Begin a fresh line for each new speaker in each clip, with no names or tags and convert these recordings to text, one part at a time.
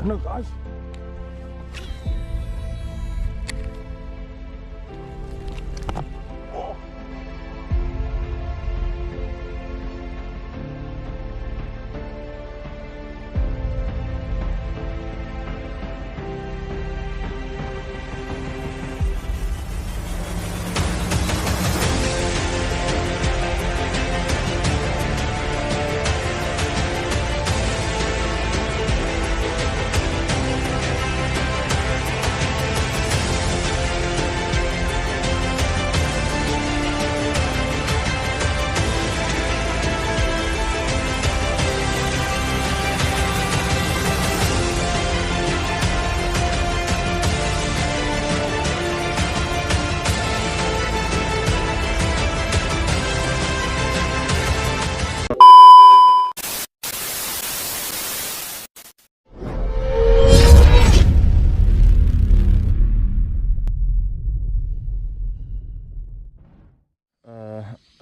sana guys.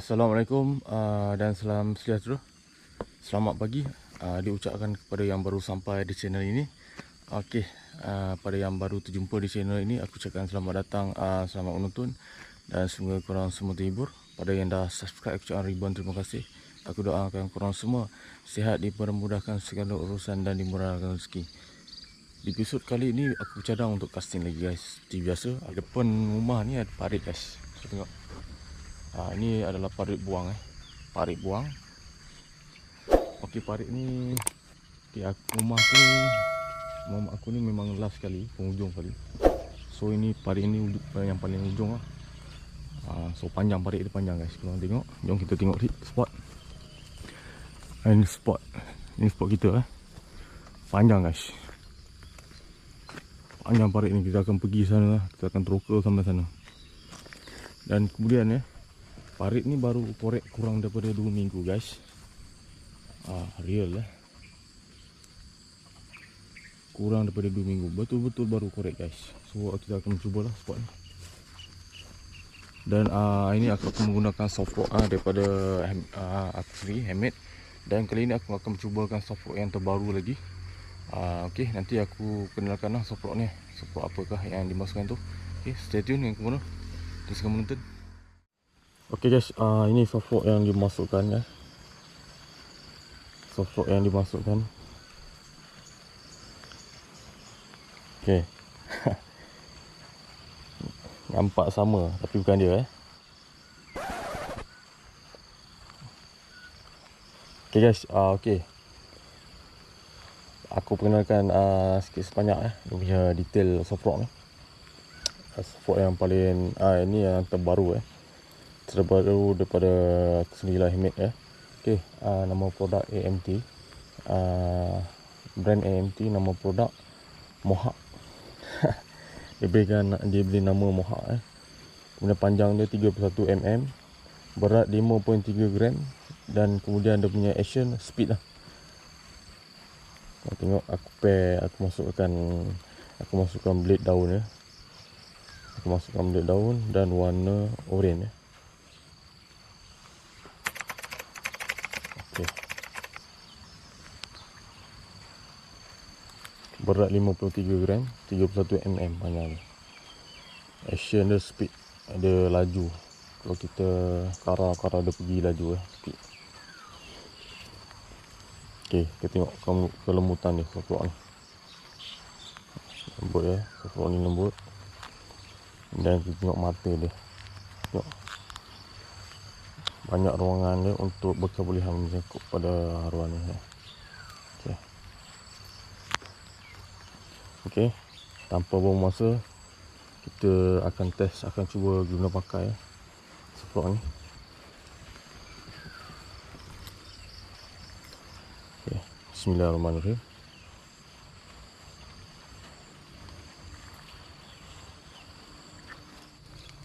Assalamualaikum dan salam sejahtera. Selamat pagi diucapkan kepada yang baru sampai di channel ini. Okey, pada yang baru terjumpa di channel ini, aku ucapkan selamat datang, selamat menonton dan semoga korang semua terhibur. Pada yang dah subscribe, aku ucapkan ribuan terima kasih. Aku doakan korang semua sihat, dipermudahkan segala urusan dan dimurahkan rezeki. Di episod kali ini aku cadang untuk casting lagi guys. Seperti biasa, depan rumah ni ada parit guys. So, tengok. Ini adalah parit buang parit buang. Okey, parit ni rumah aku ni memang last sekali, penghujung kali. So ini parit ni yang paling hujung lah. So panjang, parit dia panjang guys. Korang tengok. Jom kita tengok spot. Ini spot kita panjang guys. Panjang parit ni, kita akan pergi sana lah. Kita akan teroka sampai sana. Dan kemudian parit ni baru korek kurang daripada 2 minggu guys. Real kurang daripada 2 minggu. Betul-betul baru korek guys. So kita akan mencubalah spot ni. Dan ini aku akan menggunakan soft rock daripada aku sendiri, handmade. Dan kali ini aku akan mencubakan soft rock yang terbaru lagi. Okey, nanti aku kenalkan lah soft rock ni. Soft rock apakah yang dimasukkan tu. Okey, stay tune yang kemudian. Teruskan menonton. Okey guys, ini soft rock yang dimasukkan Soft rock yang dimasukkan. Okey. Nampak sama tapi bukan dia Okey guys, okey. Aku perkenalkan sikit sebanyak dia punya detail soft rock ni. Soft rock yang paling ini yang terbaru terbaru daripada aku sendiri lah, handmade Okey, nama produk AMT. Brand AMT, nama produk Mohawk. dia beri nama Mohawk Kemudian panjang dia 31 mm, berat 5.3 gram dan kemudian dia punya action speed lah. Tengok aku masukkan blade daun Aku masukkan blade daun dan warna oranye Okey. Berat 53 gram, 31 mm panjang dia. Action dia speed, dia laju. Kalau kita kara dia pergi laju speed. Okey, kita tengok kelembutan dia soft rock ni. Lembut soft rock ni lembut. Dan kita tengok mata dia. Tengok. Banyak ruangan dia untuk berkebolehan menyangkut pada haruan ni. Okey. Okey, tanpa buang masa, kita akan test, akan cuba guna pakai soft rock ni. Okey, bismillahirrahmanirrahim.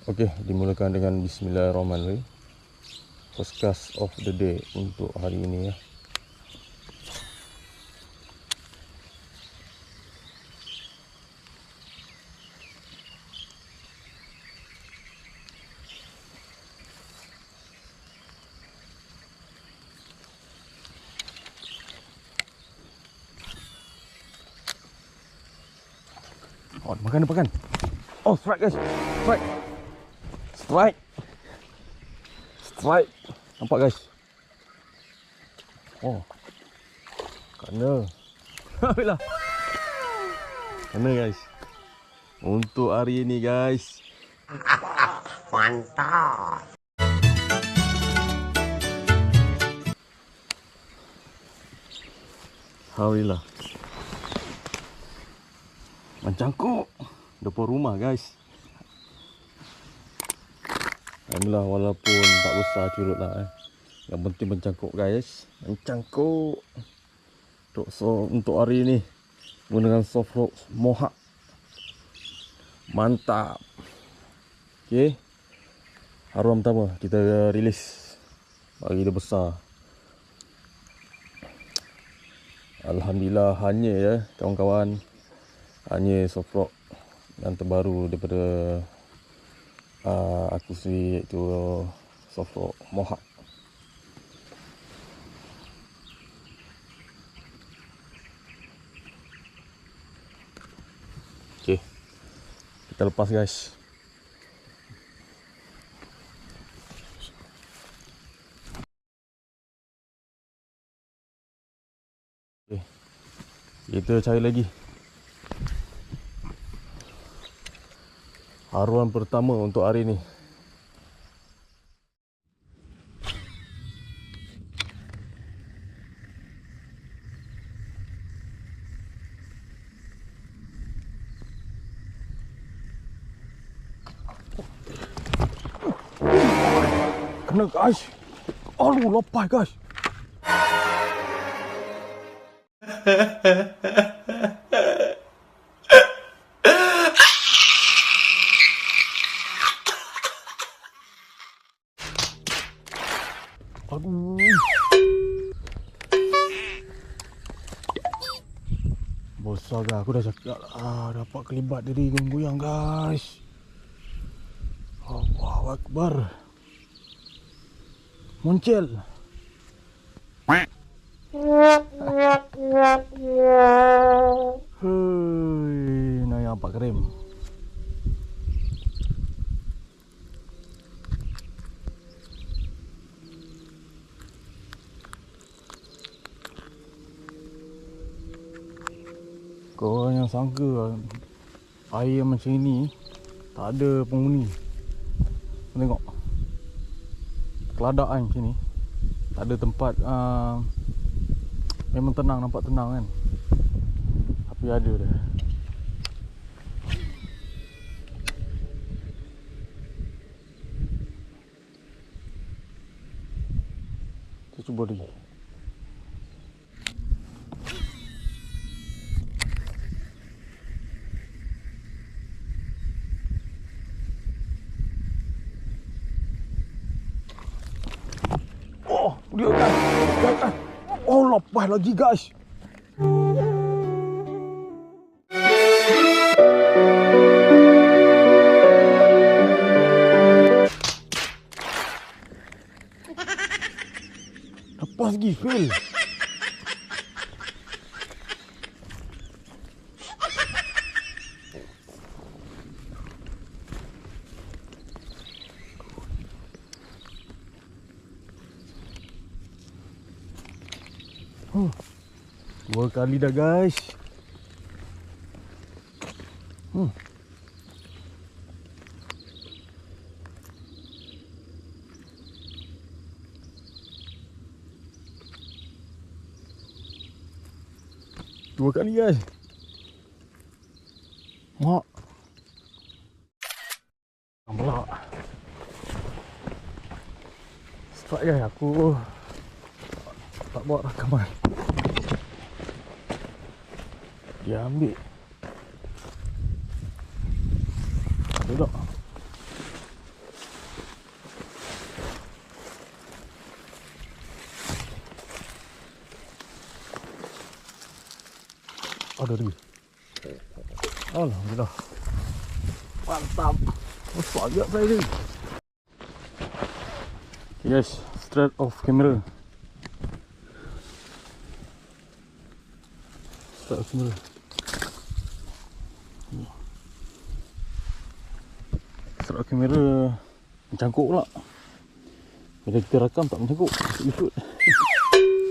Okey, dimulakan dengan bismillahirrahmanirrahim. First cast of the day untuk hari ini Oh, makan dia makan. Oh, strike guys. Strike. Strike. Strike. Nampak guys. Oh. Kena. Alhamdulillah. Kena guys. Untuk hari ini guys. Mantap. Alhamdulillah. Mencangkuk depan rumah guys. Alhamdulillah, walaupun tak besar curut lah Yang penting mencangkuk guys. Mencangkuk. Untuk hari ini menggunakan soft rock Mohawk. Mantap. Okay, haruan pertama kita rilis. Bagi dia besar. Alhamdulillah, hanya ya kawan-kawan. Hanya soft rock yang terbaru daripada aku sendiri, iaitu soft rock Mohawk. Okay, kita lepas guys. Okay, kita cari lagi. Haruan pertama untuk hari ni. Kena guys. Aduh, lepas guys. Aduh. Besar guys, aku dah cakap lah, dapat kelibat diri goyang-goyang guys. Allahu Akbar. Muncul. Hei, nak yang apa krim? Kau yang sangka air macam ini tak ada penghuni. Tengok keladak kan macam ni. Tak ada tempat. Memang tenang, nampak tenang kan. Tapi ada dah. Kita cuba lagi. Oh, dia kan. Oh, lepas lagi guys. Lepas lagi, fail. Dua kali dah guys. Dua kali guys. Mak. Pula. Start guys, aku tak buat rakaman. Dia ambil. Ada tak? Ada lagi. Alhamdulillah. Mantap. Besar juga saya ni. Okay guys, straight off camera. Straight off camera. taruh kamera mencangkuk pula. Bila kita rakam tak mencangkuk, ikut.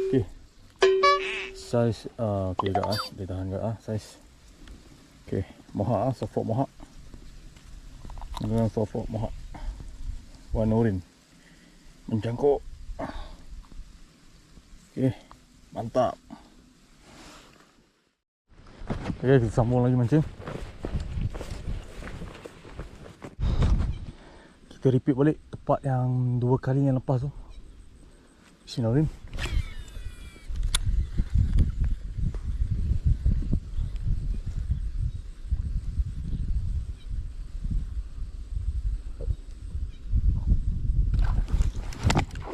Okey. Saiz okey gak ah, dia tahan gak ah saiz. Okey, mohak ah, soft rock mohak. Dengan soft rock mohak. Warna oranye. Mencangkuk. Okey, mantap. Okey, kita sambung lagi mancing. Kita repeat balik tempat yang 2 kali yang lepas tu. Bismillahirrahmanirrahim.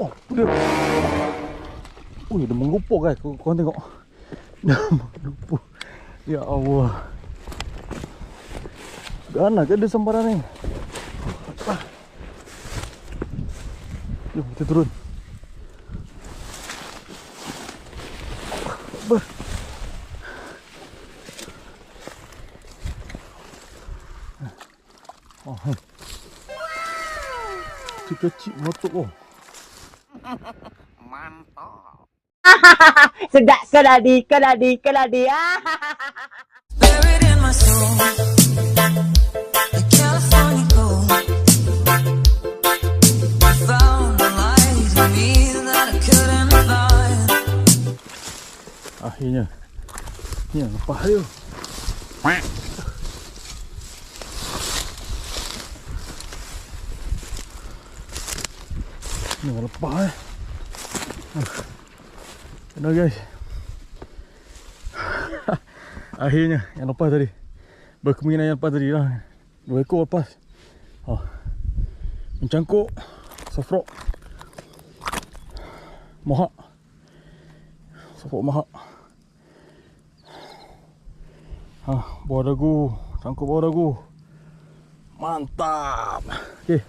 Oh, dia. Ui, dia mengupur guys. Korang tengok. Dia mengupur. Ya Allah. Gana ke dia sambaran ni? Jom kita turun. Oh, kecil motok oh.
Mantap. Sedap keladi.
Buried in my soul, the California gold. I found a light in me that I couldn't find.
Akhirnya. Ni lepas dia. Ni lepas Kena guys. Akhirnya yang lepas tadi. Berkemungkinan yang lepas tadi lah. 2 ekor lepas. Mencangkuk. Soft rock. Mohak. Soft rock mohak. Bawah dagu. Cangkuk bawah dagu. Mantap. Okay.